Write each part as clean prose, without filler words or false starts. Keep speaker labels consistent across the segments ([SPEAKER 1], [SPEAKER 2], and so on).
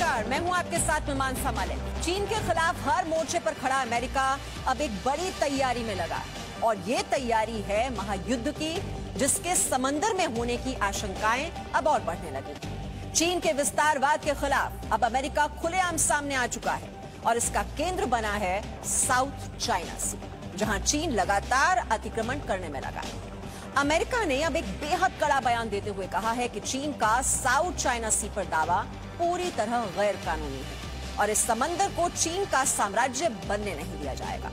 [SPEAKER 1] नमस्कार, मैं हूं आपके साथ मीमांसा मालिक। चीन के खिलाफ हर मोर्चे पर खड़ा अमेरिका अब एक बड़ी तैयारी में लगा है और ये तैयारी है महायुद्ध की, जिसके समंदर में होने की आशंकाएं अब और बढ़ने लगी। चीन के विस्तारवाद के खिलाफ अब अमेरिका खुलेआम सामने आ चुका है और इसका केंद्र बना है साउथ चाइना सी, जहां चीन लगातार अतिक्रमण करने में लगा है। अमेरिका ने अब एक बेहद कड़ा बयान देते हुए कहा है कि चीन का साउथ चाइना सी पर दावा पूरी तरह गैर कानूनी है और इस समंदर को चीन का साम्राज्य बनने नहीं दिया जाएगा।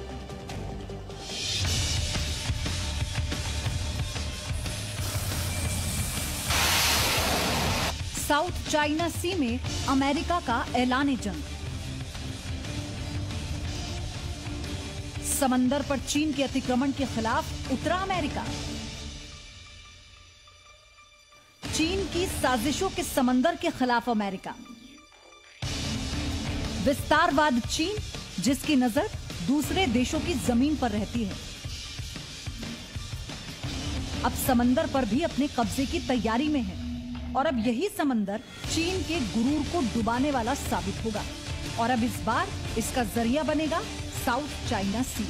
[SPEAKER 2] साउथ चाइना सी में अमेरिका का ऐलान जंग। समंदर पर चीन के अतिक्रमण के खिलाफ उतरा अमेरिका। चीन की साजिशों के समंदर के खिलाफ अमेरिका। विस्तारवाद चीन, जिसकी नजर दूसरे देशों की जमीन पर रहती है, अब समंदर पर भी अपने कब्जे की तैयारी में है और अब यही समंदर चीन के गुरूर को डुबाने वाला साबित होगा और अब इस बार इसका जरिया बनेगा साउथ चाइना सी।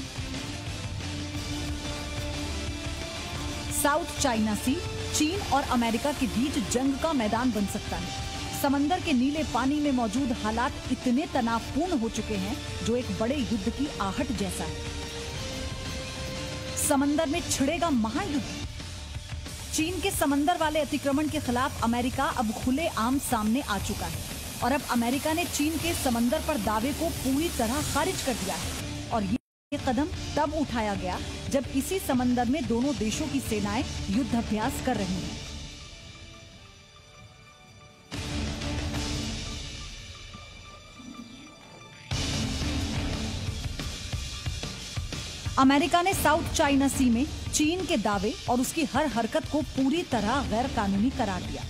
[SPEAKER 2] साउथ चाइना सी चीन और अमेरिका के बीच जंग का मैदान बन सकता है। समंदर के नीले पानी में मौजूद हालात इतने तनावपूर्ण हो चुके हैं जो एक बड़े युद्ध की आहट जैसा है। समंदर में छिड़ेगा महायुद्ध। चीन के समंदर वाले अतिक्रमण के खिलाफ अमेरिका अब खुले आम सामने आ चुका है और अब अमेरिका ने चीन के समंदर पर दावे को पूरी तरह खारिज कर दिया है और ये कदम तब उठाया गया जब इसी समंदर में दोनों देशों की सेनाएं युद्धाभ्यास कर रही हैं। अमेरिका ने साउथ चाइना सी में चीन के दावे और उसकी हर हरकत को पूरी तरह गैर कानूनी करार दिया।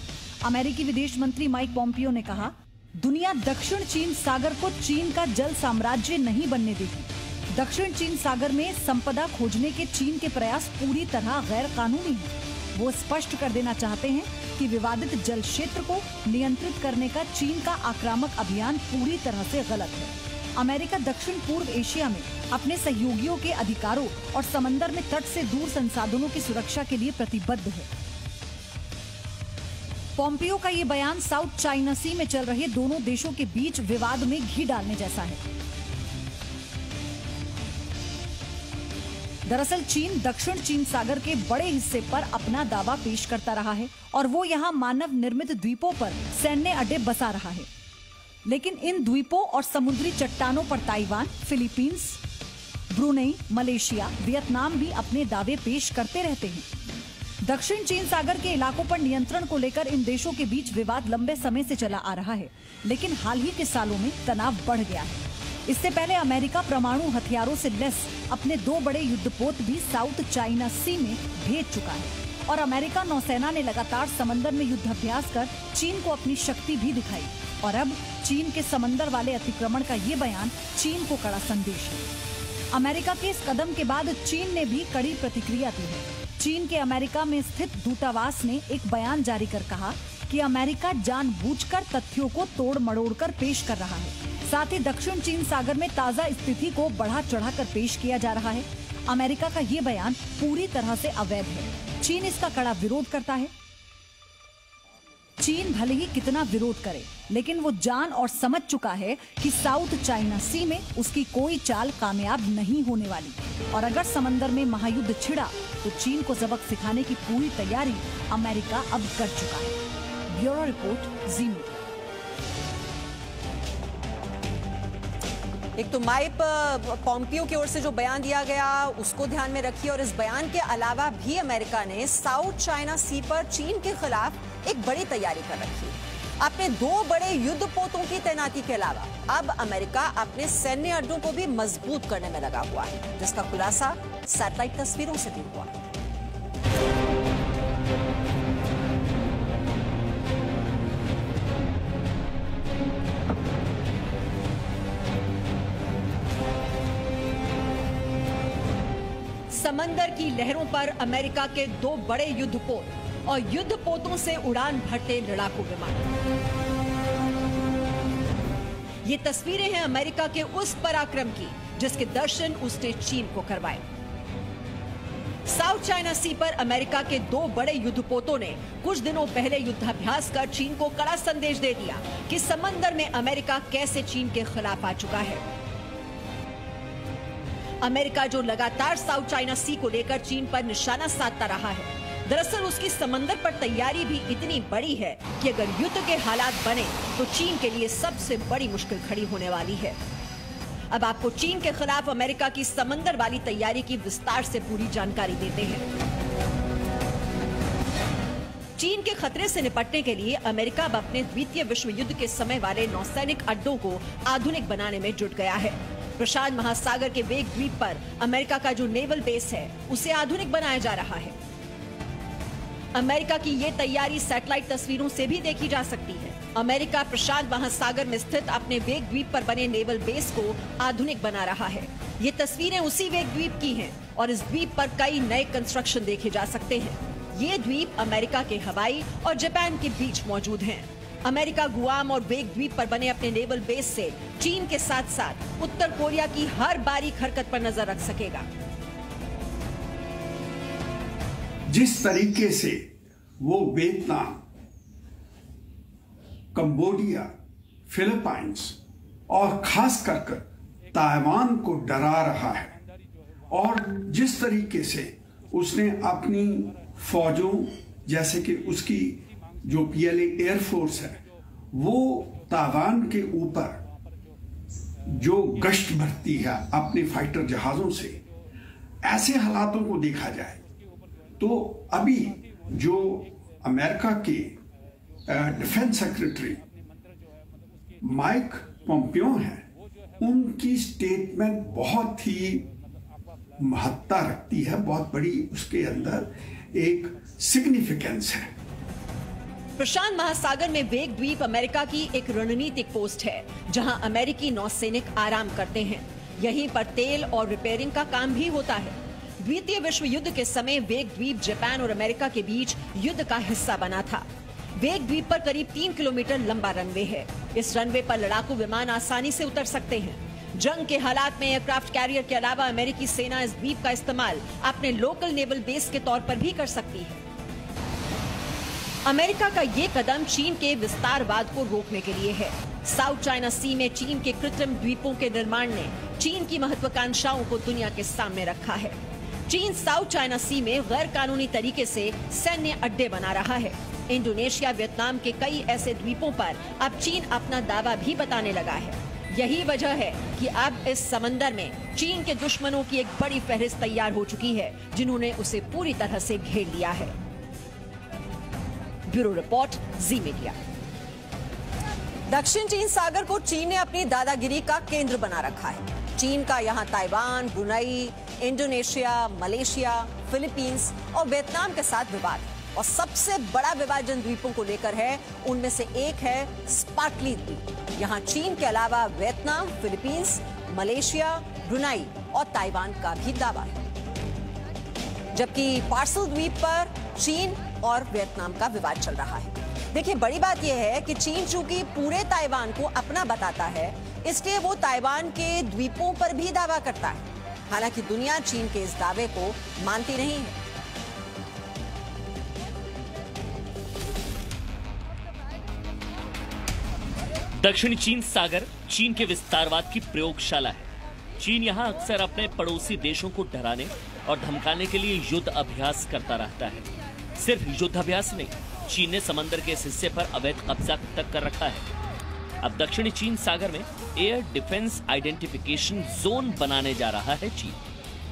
[SPEAKER 2] अमेरिकी विदेश मंत्री माइक पॉम्पियो ने कहा, दुनिया दक्षिण चीन सागर को चीन का जल साम्राज्य नहीं बनने देगी। दक्षिण चीन सागर में संपदा खोजने के चीन के प्रयास पूरी तरह गैर कानूनी हैं। वो स्पष्ट कर देना चाहते हैं कि विवादित जल क्षेत्र को नियंत्रित करने का चीन का आक्रामक अभियान पूरी तरह से गलत है। अमेरिका दक्षिण पूर्व एशिया में अपने सहयोगियों के अधिकारों और समंदर में तट से दूर संसाधनों की सुरक्षा के लिए प्रतिबद्ध है। पॉम्पियो का ये बयान साउथ चाइना सी में चल रहे दोनों देशों के बीच विवाद में घी डालने जैसा है। दरअसल चीन दक्षिण चीन सागर के बड़े हिस्से पर अपना दावा पेश करता रहा है और वो यहाँ मानव निर्मित द्वीपों पर सैन्य अड्डे बसा रहा है, लेकिन इन द्वीपों और समुद्री चट्टानों पर Taiwan, Philippines, Brunei, Malaysia, Vietnam भी अपने दावे पेश करते रहते हैं। दक्षिण चीन सागर के इलाकों पर नियंत्रण को लेकर इन देशों के बीच विवाद लंबे समय से चला आ रहा है, लेकिन हाल ही के सालों में तनाव बढ़ गया है। इससे पहले अमेरिका परमाणु हथियारों से लैस अपने दो बड़े युद्धपोत भी साउथ चाइना सी में भेज चुका है और अमेरिका नौसेना ने लगातार समंदर में युद्धाभ्यास कर चीन को अपनी शक्ति भी दिखाई और अब चीन के समंदर वाले अतिक्रमण का ये बयान चीन को कड़ा संदेश है। अमेरिका के इस कदम के बाद चीन ने भी कड़ी प्रतिक्रिया दी है। चीन के अमेरिका में स्थित दूतावास ने एक बयान जारी कर कहा कि अमेरिका जानबूझकर तथ्यों को तोड़ मड़ोड़ कर पेश कर रहा है। साथ ही दक्षिण चीन सागर में ताजा स्थिति को बढ़ा चढ़ाकर पेश किया जा रहा है। अमेरिका का ये बयान पूरी तरह से अवैध है। चीन इसका कड़ा विरोध करता है। चीन भले ही कितना विरोध करे, लेकिन वो जान और समझ चुका है कि साउथ चाइना सी में उसकी कोई चाल कामयाब नहीं होने वाली और अगर समंदर में महायुद्ध छिड़ा तो चीन को सबक सिखाने की पूरी तैयारी अमेरिका अब कर चुका है। ब्यूरो रिपोर्ट, जी मीडिया।
[SPEAKER 1] एक तो माइक पॉम्पियो की ओर से जो बयान दिया गया उसको ध्यान में रखिए और इस बयान के अलावा भी अमेरिका ने साउथ चाइना सी पर चीन के खिलाफ एक बड़ी तैयारी कर रखी है। अपने दो बड़े युद्धपोतों की तैनाती के अलावा अब अमेरिका अपने सैन्य अड्डों को भी मजबूत करने में लगा हुआ है, जिसका खुलासा सैटेलाइट तस्वीरों से भी हुआ है। समंदर की लहरों पर अमेरिका के दो बड़े युद्धपोत और युद्धपोतों से उड़ान भरते लड़ाकू विमान। ये तस्वीरें हैं अमेरिका के उस पराक्रम की जिसके दर्शन उसने चीन को करवाए। साउथ चाइना सी पर अमेरिका के दो बड़े युद्धपोतों ने कुछ दिनों पहले युद्धाभ्यास कर चीन को कड़ा संदेश दे दिया कि समंदर में अमेरिका कैसे चीन के खिलाफ आ चुका है। अमेरिका जो लगातार साउथ चाइना सी को लेकर चीन पर निशाना साधता रहा है, दरअसल उसकी समंदर पर तैयारी भी इतनी बड़ी है कि अगर युद्ध के हालात बने तो चीन के लिए सबसे बड़ी मुश्किल खड़ी होने वाली है। अब आपको चीन के खिलाफ अमेरिका की समंदर वाली तैयारी की विस्तार से पूरी जानकारी देते हैं। चीन के खतरे से निपटने के लिए अमेरिका अब अपने द्वितीय विश्व युद्ध के समय वाले नौसैनिक अड्डों को आधुनिक बनाने में जुट गया है। प्रशांत महासागर के वेग द्वीप पर अमेरिका का जो नेवल बेस है उसे आधुनिक बनाया जा रहा है। अमेरिका की ये तैयारी सैटेलाइट तस्वीरों से भी देखी जा सकती है। अमेरिका प्रशांत महासागर में स्थित अपने वेग द्वीप पर बने नेवल बेस को आधुनिक बना रहा है। ये तस्वीरें उसी वेग द्वीप की हैं और इस द्वीप पर कई नए कंस्ट्रक्शन देखे जा सकते हैं। ये द्वीप अमेरिका के हवाई और जापान के बीच मौजूद हैं। अमेरिका गुआम और वेग द्वीप पर बने अपने नेवल बेस से चीन के साथ साथ उत्तर कोरिया की हर बारीक हरकत पर नजर रख सकेगा।
[SPEAKER 3] जिस तरीके से वो वियतनाम, कंबोडिया, फिलीपाइंस और खास कर ताइवान को डरा रहा है और जिस तरीके से उसने अपनी फौजों जैसे कि उसकी जो पीएलए एयरफोर्स है वो ताइवान के ऊपर जो गश्त भरती है अपने फाइटर जहाजों से, ऐसे हालातों को देखा जाए तो अभी जो अमेरिका के डिफेंस सेक्रेटरी माइक पोम्पियो हैं, उनकी स्टेटमेंट बहुत ही महत्ता रखती है, बहुत बड़ी उसके अंदर एक सिग्निफिकेंस है।
[SPEAKER 1] प्रशांत महासागर में वेग द्वीप अमेरिका की एक रणनीतिक पोस्ट है जहां अमेरिकी नौसैनिक आराम करते हैं। यहीं पर तेल और रिपेयरिंग का काम भी होता है। द्वितीय विश्व युद्ध के समय वेग द्वीप जापान और अमेरिका के बीच युद्ध का हिस्सा बना था। वेग द्वीप पर करीब 3 किलोमीटर लंबा रनवे है। इस रनवे पर लड़ाकू विमान आसानी से उतर सकते हैं। जंग के हालात में एयरक्राफ्ट कैरियर के अलावा अमेरिकी सेना इस द्वीप का इस्तेमाल अपने लोकल नेवल बेस के तौर पर भी कर सकती है। अमेरिका का ये कदम चीन के विस्तारवाद को रोकने के लिए है। साउथ चाइना सी में चीन के कृत्रिम द्वीपों के निर्माण ने चीन की महत्वाकांक्षाओं को दुनिया के सामने रखा है। चीन साउथ चाइना सी में गैर कानूनी तरीके से सैन्य अड्डे बना रहा है। इंडोनेशिया, वियतनाम के कई ऐसे द्वीपों पर अब चीन अपना दावा भी बताने लगा है। यही वजह है कि अब इस समंदर में चीन के दुश्मनों की एक बड़ी फहरिस्त तैयार हो चुकी है, जिन्होंने उसे पूरी तरह से घेर लिया है। ब्यूरो रिपोर्ट, जी मीडिया। दक्षिण चीन सागर को चीन ने अपनी दादागिरी का केंद्र बना रखा है। चीन का यहाँ Taiwan, Brunei, Indonesia, Malaysia, Philippines और वियतनाम के साथ विवाद है और सबसे बड़ा विभाजन द्वीपों को लेकर है। उनमें से एक है स्पार्टली द्वीप। यहाँ चीन के अलावा वियतनाम, फिलीपींस, मलेशिया, ब्रुनई और ताइवान का भी दावा है, जबकि पार्सल द्वीप पर चीन और वियतनाम का विवाद चल रहा है। देखिए, बड़ी बात यह है कि चीन चूंकि पूरे ताइवान को अपना बताता है, इसलिए वो ताइवान के द्वीपों पर भी दावा करता है। हालांकि दुनिया चीन के इस दावे को मानती नहीं है।
[SPEAKER 4] दक्षिण चीन सागर चीन के विस्तारवाद की प्रयोगशाला है। चीन यहां अक्सर अपने पड़ोसी देशों को डराने और धमकाने के लिए युद्ध अभ्यास करता रहता है। सिर्फ युद्ध अभ्यास नहीं, चीन ने समंदर के इस हिस्से पर अवैध कब्जा तक कर रखा है। अब दक्षिणी चीन सागर में एयर डिफेंस आइडेंटिफिकेशन जोन बनाने जा रहा है चीन।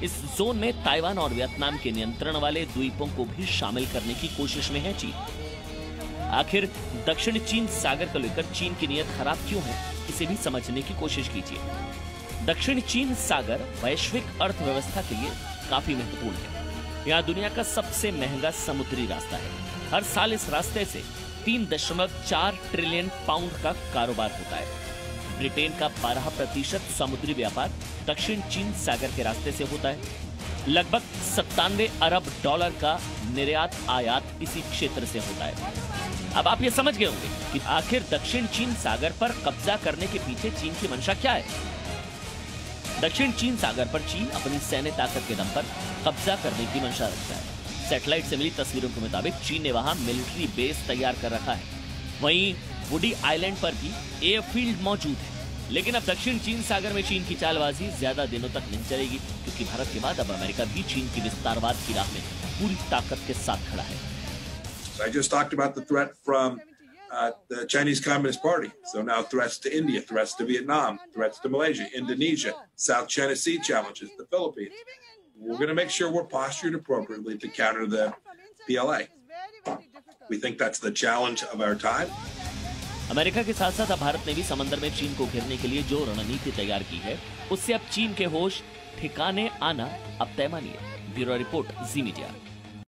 [SPEAKER 4] इस जोन में ताइवान और वियतनाम के नियंत्रण वाले द्वीपों को भी शामिल करने की कोशिश में है चीन। आखिर दक्षिण चीन सागर को लेकर चीन की नीयत खराब क्यों है, इसे भी समझने की कोशिश कीजिए। दक्षिण चीन सागर वैश्विक अर्थव्यवस्था के लिए काफी महत्वपूर्ण है। यहाँ दुनिया का सबसे महंगा समुद्री रास्ता है। हर साल इस रास्ते से 3.4 ट्रिलियन पाउंड का कारोबार होता है। ब्रिटेन का 12% समुद्री व्यापार दक्षिण चीन सागर के रास्ते से होता है। लगभग 97 अरब डॉलर का निर्यात आयात इसी क्षेत्र से होता है। अब आप ये समझ गए होंगे कि आखिर दक्षिण चीन सागर पर कब्जा करने के पीछे चीन की मंशा क्या है। दक्षिण चीन सागर पर चीन अपनी सैन्य ताकत के दम पर कब्जा करने की मंशा रखता है। सैटेलाइट से मिली तस्वीरों के मुताबिक चीन ने वहां मिलिट्री बेस तैयार कर रखा है। वहीं वुडी आइलैंड पर भी एयरफील्ड मौजूद है। लेकिन अब दक्षिण चीन सागर में चीन की चालबाजी ज्यादा दिनों तक नहीं चलेगी, क्योंकि भारत के बाद अब अमेरिका भी चीन की विस्तारवाद की राह में पूरी ताकत के साथ खड़ा है।
[SPEAKER 5] I just talked about the threat from the Chinese Communist Party. So now threats to India, threats to Vietnam, threats to Malaysia, Indonesia, South China Sea challenges, the Philippines. We're going to make sure we're postured appropriately to counter the PLA. We think that's the challenge of our time.
[SPEAKER 4] America के साथ साथ अब भारत ने भी समंदर में चीन को घेरने के लिए जो रणनीति तैयार की है, उससे अब चीन के होश ठिकाने आना अब तय मानिए। ब्यूरो रिपोर्ट, जी मीडिया।